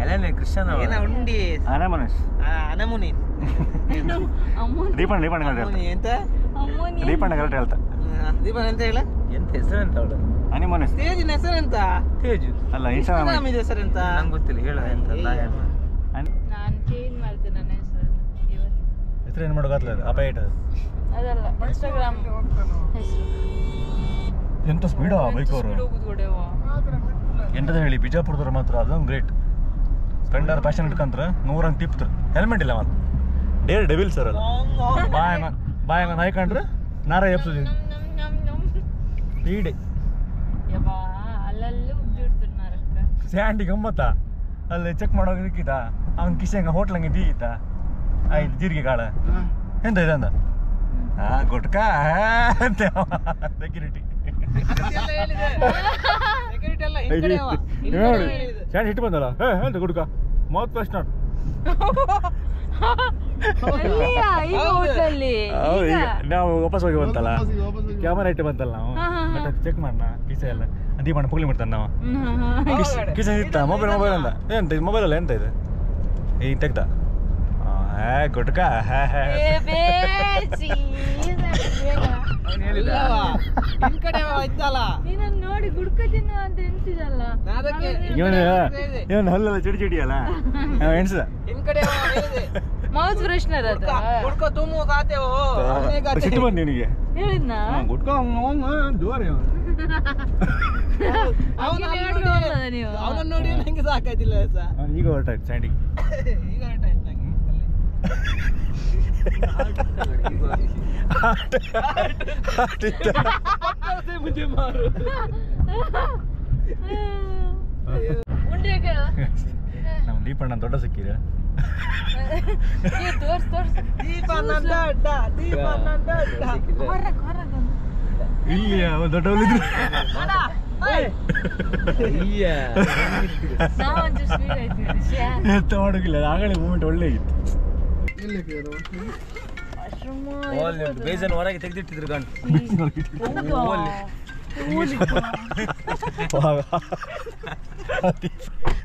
ಎಲೆನೆ ಕೃಷ್ಣನ ಉಂಡಿ ಅನಮೋನಸ್ ಅನಮುನಿ ದೀಪಣ್ಣ ಎಂತ ದೀಪಣ್ಣ ಕರೆಕ್ಟ್ ಹೇಳ್ತಾ ದೀಪನ್ ಎಂತ ಹೇಳ ಎಂತ ಹೆಸರೆಂತ ಅವಳು ಅನಿಮೋನಸ್ ತೇಜಿನ ಹೆಸರೆಂತ ತೇಜು ಅಲ್ಲ ಇನ್ಸ್ಟಾಗ್ರಾಮ್ ಹೆಸರೆಂತ ನಂಗೆ ಗೊತ್ತಿಲ್ಲ ಹೇಳ ಎಂತ ನಾನು ಚೇಂಜ್ ಮಾಡ್ತೇನೆ ನನ್ನ ಹೆಸರು ಇವತ್ತು ಹೆಸರು ಏನು ಮಾಡೋಕ್ಕಾಗ್ತದೆ ಅಪಾಯ ಇಟ್ಟದು ಅದಲ್ಲ ಇನ್ಸ್ಟಾಗ್ರಾಮ್ ಹೆಸರು ಎಂತ ಸ್ಪೀಡಾ ಬೈಕ್ ಅವರು ಹೋಗುದು ಕೊಡೆವಾ ಎಂಟದ ಹೇಳಿ ಬಿಜಾಪುರದವ್ರು ಮಾತ್ರ ಅದೊಂದು ಗ್ರೇಟ್ ಸ್ಪೆಂಡರ್ ಪ್ಯಾಷನ್ ಇಟ್ಕಂತ್ರ 100 ಹಂಗೆ ತಿಪ್ತಾರೆ ಹೆಲ್ಮೆಟ್ ಇಲ್ಲ ಮತ್ತೆ ಡೇರ್ ಡೆವಿಲ್ ಸರ್ ಅದು ಬಾಯಂಗ ಹಾಯ್ಕೊಂಡ್ರೆ ನಾರ ಎಪ್ಸೋದು ಈಡೆ ಯಬ್ಬಾ ಅಲ್ಲಲ್ಲಿ ಉಬ್ಬಿಡ್ತಾರೆ ನಾರಕ್ಕ ಸ್ಯಾಂಡಿ ಗಮ್ಮತ್ತ ಅಲ್ಲಿ ಚೆಕ್ ಮಾಡೋದಕ್ಕಿತ್ತ ಅವ್ನ ಕಿಸೆಂಗ ಹೋಟ್ಲಂಗೆ ಬೀಗಿತ್ತ ಆಯ್ತು ಜೀರಿಗೆ ಕಾಳ ಎಂತ ಇದೆ ಅಂದ ಗುಟ್ಕ ಸೆಕ್ಯೂರಿಟಿ ನೋಡಿ ಸ್ಯಾಂಡ್ ಹಿಟ್ಟು ಬಂದಲ್ಲ ಎಂತ ಗುಡ್ಕ ಮೌತ್ ಪೇಸ್ಟ್ ನೋಡು ಅಲ್ಲಿಯಾ? ಈಗ ಹೋಟೆಲ್ಲಿ ನಾವು ವಾಪಸ್ ಹೋಗಿ ಬಂತಲ್ಲ ಕ್ಯಾಮರಾ ಇಟ್ಟು ಬಂತಲ್ಲ ನಾವು ಮತ್ತೆ ಚೆಕ್ ಮಾಡೋಣ ಕಿಸೆ ಎಲ್ಲ ದೀಪಣ್ಣ ಪುಗ್ಲಿ ಮಾಡ್ತಾನೆ ನಾವು ಕಿಸೆ ಇತ್ತ ಮೊಬೈಲ್ ಅಂತ ಎಂತ ಇದು ಮೊಬೈಲ್ ಅಲ್ಲ ಎಂತ ಇದು ಈಗ ತೆಗ್ದ ಗುಟ್ಕ ನೀನನ್ನು ನೋಡಿ ಗುಡ್ಕ ತಿನ್ನು ಅಂತ ಎನ್ಸಿದಲ್ಲ. ಇವನು ಹಲ್ಲೆಲ್ಲ ಚಿಡಿ ಚಿಡಿ ಅಲ್ಲ ಎಣ್ಸದ ಮೌತ್ ಫ್ರೆಶ್ನರ್ ಅದು. ಸಿಟ್ಟು ಬಂದು ನಿನಗೆ ಹೇಳಿದ್ನಾ? ಗುಟ್ಕ ಜೋರ ನೀವು ಅವನನ್ನು ನೋಡಿ ನಂಗೆ ಸಾಕಾಯ್ತಿಲ್ಲ ಈಗ ಹೊರಟಾಯ್ತು ಸ್ಯಾಂಡಿಗೆ ಈಗ ಹೊರಟಾಯ್ತು ಮುझे मारो ಉಂಡ್ರೆ ಕೇಳು. ನಮ್ಮ ದೀಪಣ್ಣ ದೊಡ್ಡ ಸಿಕ್ಕಿರ ತೋರ್ಸ್ ಇಲ್ಲಿ ದೊಡ್ಡ ಹೊಲಿದ್ರು ನಾವೊಂಚೂರು ಸ್ವೀಟ್ ಆಯ್ತು. ಎತ್ತ ಮಾಡೋಗಿಲ್ಲ ಆಗಲೇ ಮೂಮೆಂಟ್ ಒಳ್ಳೆ ಇತ್ತು ಬೇಜನ್ ಹೊರಗೆ ತೆಗೆದಿಟ್ಟಿದ್ರು ಗಂಟು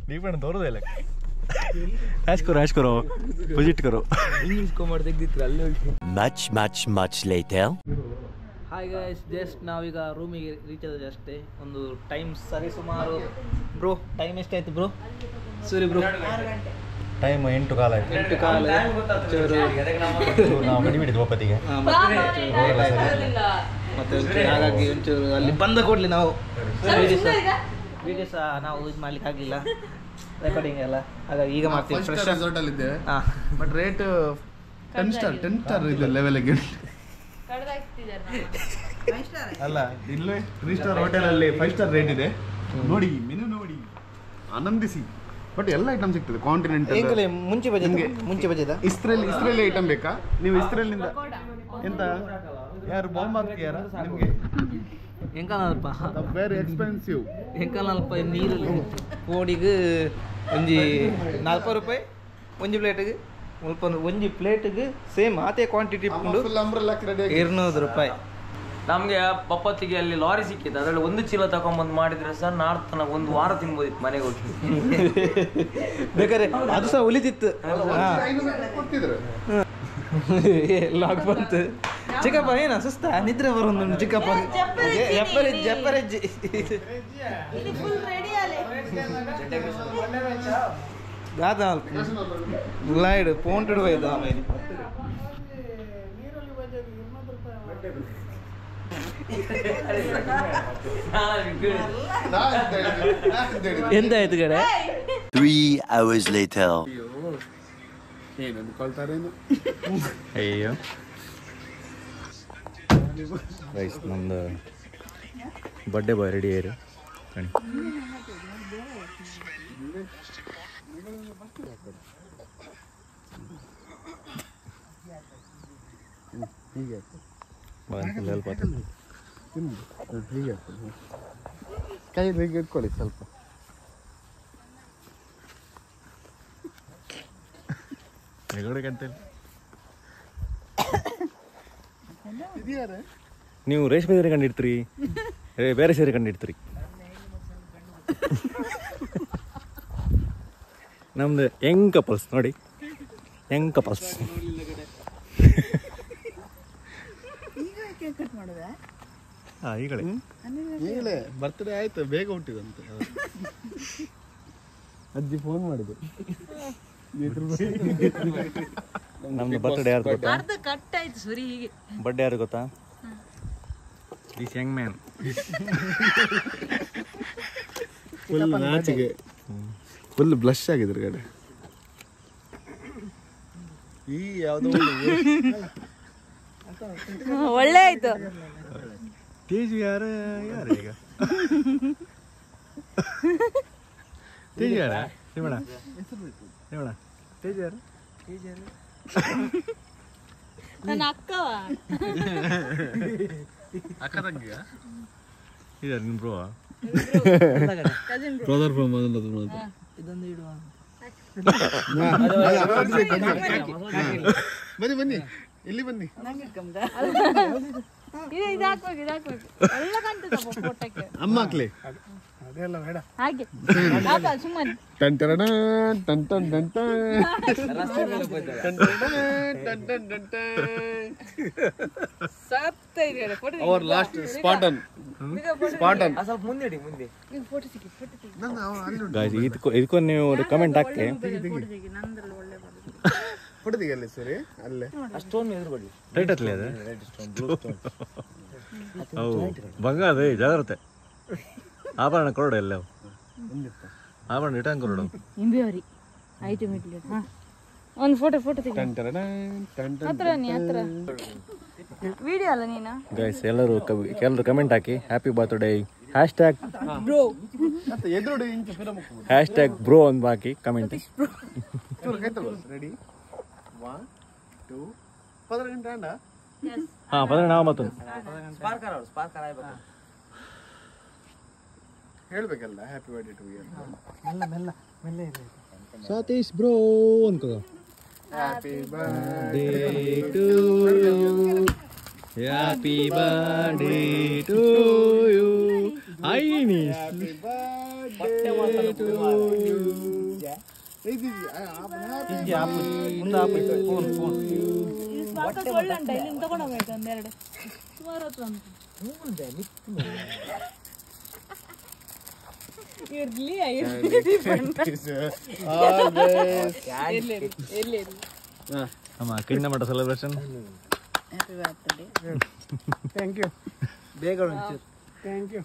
ದೀಪಣ್ಣ ತೋರೋದೇ ಇಲ್ಲ ऐश करो विजिट करो ಇಂಗ್ಲಿಷ್ ಕಾಮರ್ಸ್ ತೆಗೆದಿದ್ರು ಅಲ್ಲಿ ಹೋಗಿ. Much later. Hi guys, just ನಾವೀಗ ರೂಮಿಗೆ ರೀಚ್ ಆದ ಅಷ್ಟೇ. ಒಂದು ಟೈಮ್ ಸರಿ ಸುಮಾರು ಬ್ರೋ ಟೈಮ್ ಎಷ್ಟಾಯ್ತು ಬ್ರೋ? ಸರಿ ಬ್ರೋ, ಟೈಮ್ 8 ಕಾಲ ಆಯ್ತು. 8 ಕಾಲ ನಾವು ಬಿಡಿಬಿಡಿದ್ವು ಒಪ್ಪತ್ತಿಗೆ ಮತ್ತೆ ಹಾಗಾಗಿ ಒಂಚೂರು ಅಲ್ಲಿ ಬಂದ ಕೂಡಲೇ ನಾವು ವಿಡಿಯೋಸ್ ನಾವು ಇದು ಮಾಡ್ಲಿಕ್ಕೆ ಆಗಲಿಲ್ಲ, ರೆಕಾರ್ಡಿಂಗ್ ಎಲ್ಲ. ಹಾಗಾಗಿ ಈಗ ಮಾಡ್ತೀವಿ ಫ್ರೆಶ್ ರೆಸಾರ್ಟ್ ಅಲ್ಲಿ ಇದ್ದೇವೆ. ಹಾಂ, ಬಟ್ ರೇಟ್ 10 ಸ್ಟಾರ್ ಇದು ಲೆವೆಲ್ಗೆ ಅಲ್ಲ. ಇಲ್ಲೇ 3 ಸ್ಟಾರ್ ಹೋಟೆಲ್ ಅಲ್ಲಿ 5 ಸ್ಟಾರ್ ರೇಟ್ ಇದೆ. ನೋಡಿ ಮೆನು ನೋಡಿ ಆನಂದಿಸಿ. ಬಟ್ ಎಲ್ಲ ಐಟಮ್ ಸಿಗ್ತದೆ. ಕಾಂಟಿನೆಂಟಲ್ ಮುಂಚೆ ಬಜೆದ ಇಸ್ರೇಲಿ ಐಟಮ್ ಬೇಕಾ? ನೀವು ಇಸ್ರೇಲಿಂದ ಎಂತ ಯಾರು ಬಾಂಬ್ ಹಾಕ್ತೀಯಾರ ನಿಮಗೆ? ಎಂಕಲ್ಪ ವೆರಿ ಎಕ್ಸ್ಪೆನ್ಸಿವ್. ಎಂಕಲ್ಪ ನೀರು ಕೋಡಿಗೆ ಒಂಜಿ 40 ರೂಪಾಯಿ ಒಂಜಿ ಪ್ಲೇಟಿಗೆ. ಮುಲ್ಪ ಒಂಜಿ ಪ್ಲೇಟಿಗೆ ಸೇಮ್ ಆತೆ ಕ್ವಾಂಟಿಟಿ ಉಂಡು 200 ರೂಪಾಯಿ. ನಮಗೆ ಬಪ್ಪತ್ತಿಗೆ ಅಲ್ಲಿ ಲಾರಿ ಸಿಕ್ಕಿತ್ತು, ಅದರಲ್ಲಿ 1 ಚೀಲ ತಗೊಂಡ್ಬಂದು ಮಾಡಿದ್ರೆ ಸಹ ನಾಡ್ದು ತನಕ 1 ವಾರ ತಿನ್ಬೋದಿತ್ತು ಮನೆಗೆ ಹೋಗಿ. ಬೇಕಾದ್ರೆ ಅದು ಸಹ ಉಳಿತಿತ್ತು. ಲಾಕ್ ಬಂತು. ಚಿಕ್ಕಪ್ಪ ಏನ ಸುಸ್ತ ನಿದ್ರೆ ಬರೋದು ಚಿಕ್ಕಪ್ಪ ಜಪ್ಪರೆಜ್ಜಿ ಗಾದ ಲೈಡ್ ಪೋಂಟು ಹೋಯ್ತು ಆಮೇಲೆ. ಎಂತಾಯ್ತು ಕಡೆ? 3 hours later. ಏನು ಅನ್ಕೊಳ್ತಾರೇನು? ಅಯ್ಯೋ ರೈಸ್ ನಮ್ದು ಬರ್ಡೇ ಬಾಯ್ ರೆಡಿ ಆಯ್ರಿ ಕಣಿ. ಹೀಗೆ ಹೆಲ್ಪ್ ಆಯ್ತು. ಹೀಗೆ ಕೈ ಹೀಗೆ ಇಟ್ಕೊಳ್ಳಿ ಸ್ವಲ್ಪ. ನೀವು ರೇಷ್ಮೆ ಸೀರೆ ಕಂಡಿಡ್ತೀರಿ, ಬೇರೆ ಸೀರೆ ಕಂಡಿಡ್ತೀರಿ. ನಮ್ದು ಯಂಗ್ ಕಪಲ್ಸ್ ನೋಡಿ, ಯಂಗ್ ಕಪಲ್ಸ್. ಈಗಲೇ ಬರ್ತ್ಡೇ ಆಯ್ತು, ಬೇಗ ಹುಟ್ಟಿದಂತೆ. ಅಜ್ಜಿ ಫೋನ್ ಮಾಡಿದೆ. ನಮ್ದು ಬರ್ತ್ಡೇ ಯಾರು ಗೊತ್ತಾ? ಅರ್ಧ ಕಟ್ ಆಯ್ತು ಸುರಿ ಹೀಗೆ. ಬರ್ಡೇ ಯಾರು ಗೊತ್ತಾ? This young man. ಫುಲ್ ನಾಚಿಗೆ, ಫುಲ್ ಬ್ಲಶ್ ಆಗಿದ್ರ ಕಡೆ. ಈ ಯಾವುದೋ ಒಳ್ಳೆ ಆಯ್ತು. ತೇಜು ಯಾರು ಈಗ? ತೇಜು ಯಾರ? ಶಿವಣ್ಣ ತೇಜು ಯಾರು? ನನ್ನ ಅಕ್ಕವ ಅಕ್ಕ ತಂಗಿಯ ಇದಾರೆ ನಿಮ್ ಬ್ರೋ? ಬ್ರದರ್ ಫ್ರಮ್ ಇದೊಂದು ಇಡುವ ಬನ್ನಿ ಬನ್ನಿ ಇಲ್ಲಿ ಬನ್ನಿ. ಇದು ಹಾಕ್ಬೇಕು ಎಲ್ಲ ಕಾಣ್ತದಪ್ಪ ಫೋಟೋಕ್ಕೆ. ಅಮ್ಮ ಹಾಕ್ಲಿ ಹಾಗೆ ಸುಮ್ಮನೆ ಅವರ್ ಲಾಸ್ಟ್ ಸ್ಪಾಟನ್ ಸ್ವಲ್ಪ ಮುಂದೆ ಇದಕ್ಕೂ ನೀವು ಕಮೆಂಟ್ ಹಾಕಿ. ಫೋಟೋ ತೆಗಿಯಲ್ಲಿ ಸರಿ ಅಲ್ಲೇ ಅಷ್ಟೊಂದು ಎದುರುಗಡೆ ರೈಟ್ ಹತ್ತಲೇ ಅದು ಅವು ಬಂಗಾರ ಜಾಗ್ರತೆ ಆಭರಣ ಕೊರಡು ಎಲ್ಲ ಆಭರಣ ರಿಟರ್ನ್ ಕೊರಡು ಇಂಬಿಯವರಿ ಆಯ್ತು ಮಿಡ್ಲಿ ಒಂದು ಫೋಟೋ ತೆಗಿ ಹತ್ರ ನೀ ಹತ್ರ ವಿಡಿಯೋ ಅಲ್ಲ ನೀನು ಗೈಸ್ ಎಲ್ಲರೂ ಕಮೆಂಟ್ ಹಾಕಿ ಹ್ಯಾಪಿ ಬರ್ತ್ಡೇ ಹ್ಯಾಶ್ಟ್ಯಾಗ್ ಬ್ರೋ ಅಂತ ಹಾಕಿ ಕಮೆಂಟ್. ರೆಡಿ 1 2 15 ಗಂಟೆ ಅಂಡ ಹಾ 15 ನಾವು ಮತ್ತೊಂದು ಸ್ಪಾರ್ಕರ್ ಆಗ್ಬೇಕು. ಹೇಳ್ಬೇಕಲ್ಲ happy birthday to you Satish bro ಅನ್ಕೋ. Happy birthday to you happy birthday to you ಐನಿಶ್ ಹ್ಯಾಪಿ ಬರ್ತ್ಡೇ ಟು ಯು. ಇಲ್ಲಿಂದ ತಗೊಂಡೋಗ್ಬೇಕು ಒಂದೆರಡು ಸುಮಾರು ಹೊತ್ತು ಇರ್ಲಿ ನಮ್ಮ ಕಿಣ್ಣ ಮಠ ಸೆಲೆಬ್ರೇಷನ್. ಥ್ಯಾಂಕ್ ಯು ಬೇಗ ಥ್ಯಾಂಕ್ ಯು.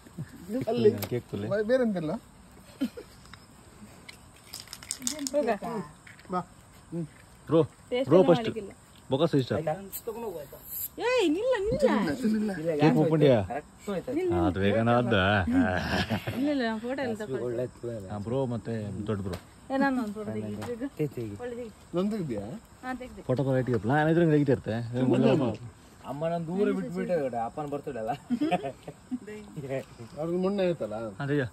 ಅಲ್ಲಿ ಕೇಕ್ ತುಲೆ ಬೇರೆಂತಿಲ್ಲ ಬ್ರೋ ಬ್ರೋ ಫಸ್ಟ್ ಬೊಕ ಸಿಸ್ಟರ್ ಏಯ್ ನಿಲ್ಲ ಕೇಕ್ ಮುಪ್ಪಂಡಿಯಾ ಅದು ಬೇಗನ ಅದ ಇಲ್ಲ ಫೋಟೋ ಎಲ್ಲ ತಗೊಳ್ಳಿ ಬ್ರೋ ಮತ್ತೆ ದೊಡ್ಡ ಬ್ರೋ ನಾನು ಒಂದು ಫೋಟೋ ನಂದು ಇದೆಯಾ ಫೋಟೋ ಬರೈತಿ ಪ್ಲಾನ್ ಇದ್ರೆ ತೆಗಿತಿರ್ತೆ. ಅಮ್ಮ ನಾನು ದೂರ ಬಿಟ್ಬಿಟ್ಟೆ ಅಪ್ಪನ ಬರ್ತಡೆ ಅಲ್ಲ ಅವ್ರಿಗೆ ಮೊನ್ನೆ ಆಯ್ತಲ್ಲ ಅದೇಯ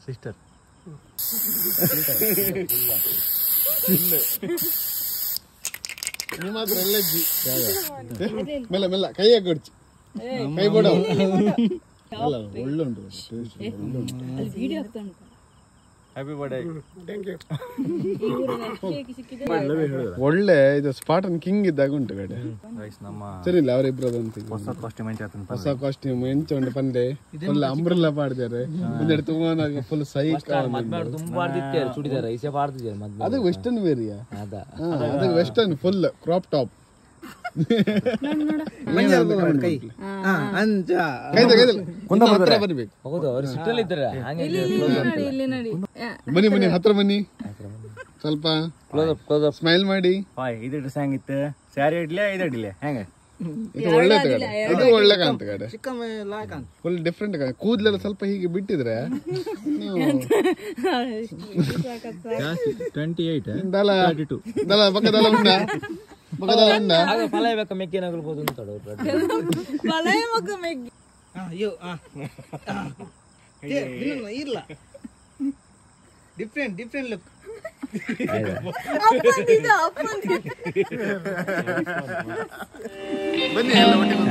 ಸಿಸ್ಟರ್ ನಿಮ್ಮ ಹತ್ರ ಎಲ್ಲಜ್ಜಿ ಮೆಲ್ಲ ಮೆಲ್ಲ ಕೈ ಕೊಡ್ಚಿ ಕೈ ಬೋಡ ಅಲ್ಲ ಒಳ್ಳೆ ಉಂಟು ವಿಡಿಯೋ ಆಗ್ತಾ ಉಂಟು. Happy birthday thank you. Cake ಸಿಕ್ಕಿದೆ ಒಳ್ಳೆ ಇದು ಸ್ಪಾಟನ್ ಕಿಂಗ್ ಇದ್ದಾಗ ಉಂಟು ಕಡೆ ಗೈಸ್ ನಮ್ಮ ಸರಿ ಇಲ್ಲ ಅವರಿಬ್ರದ್ದು ಅಂತ ಹೊಸ ಕಾಸ್ಟ್ಯೂಮ್ ಹೊಸ ಕಾಸ್ಟ್ಯೂಮ್ ಎಂಚೊಂಡು ಪಂದೆ ಫುಲ್ ಅಂಬ್ರೆಲ್ಲ ಪಾಡ್ದಾರೆ ಒಂದೆರಡು ತಗೊಂಡಾಗ ಫುಲ್ ಸೈಕ್ ತುಂಬಾ ಆಡ್ತಿದ್ದಾರೆ ಚೂಡಿದಾರ ಈಸೆ ಪಾಡ್ತಿದ್ದಾರೆ ಮದ್ವೆ ಅದು ವೆಸ್ಟರ್ನ್ ವೇರಿಯಾ ಅದ ಅದು ವೆಸ್ಟರ್ನ್ ಫುಲ್ ಕ್ರಾಪ್ ಟಾಪ್ ಬರ್ಬೇಕು. ಹೌದು ಅವ್ರು ಸಿಟ್ಟಲ್ಲಿ ಇದ್ದಾರೆ ಹಂಗೆ ಇಲ್ಲಿ ನೋಡಿ ಬನ್ನಿ ಬನ್ನಿ ಹತ್ರ ಬನ್ನಿ ಸ್ವಲ್ಪ ಸ್ಮೈಲ್ ಮಾಡಿ. ಇದು ಡ್ರೆಸ್ ಹೆಂಗಿತ್ತು ಸ್ಯಾರಿ ಇಡ್ಲಿ ಇದು ಇಡ್ಲಿ ಹೆಂಗ ಇದು ಒಳ್ಳೆ ಇದು ಒಳ್ಳೆ ಕಾಂತ ಕಡೆ ಫುಲ್ ಡಿಫ್ರೆಂಟ್ ಕೂದಲೆಲ್ಲ ಸ್ವಲ್ಪ ಹೀಗೆ ಬಿಟ್ಟಿದ್ರೆ 28 ದಲ ದಲ ಬಕ್ಕದಲ್ಲ ಉಂಡ ಬಕ್ಕದಲ್ಲ ಉಂಡ ಫಲ ಬೇಕಾ ಮೆಕ್ಕಿನಾಗಲ್ಬೋದು ಅಂತ ಬಲಯ ಮಗ ಮೆಗ್ಗಿ ಅಯ್ಯೋ ಇಲ್ಲ ಡಿಫ್ರೆಂಟ್ ಲುಕ್ ಬನ್ನಿ ಎಲ್ಲ ಒಟ್ಟಿಗೆ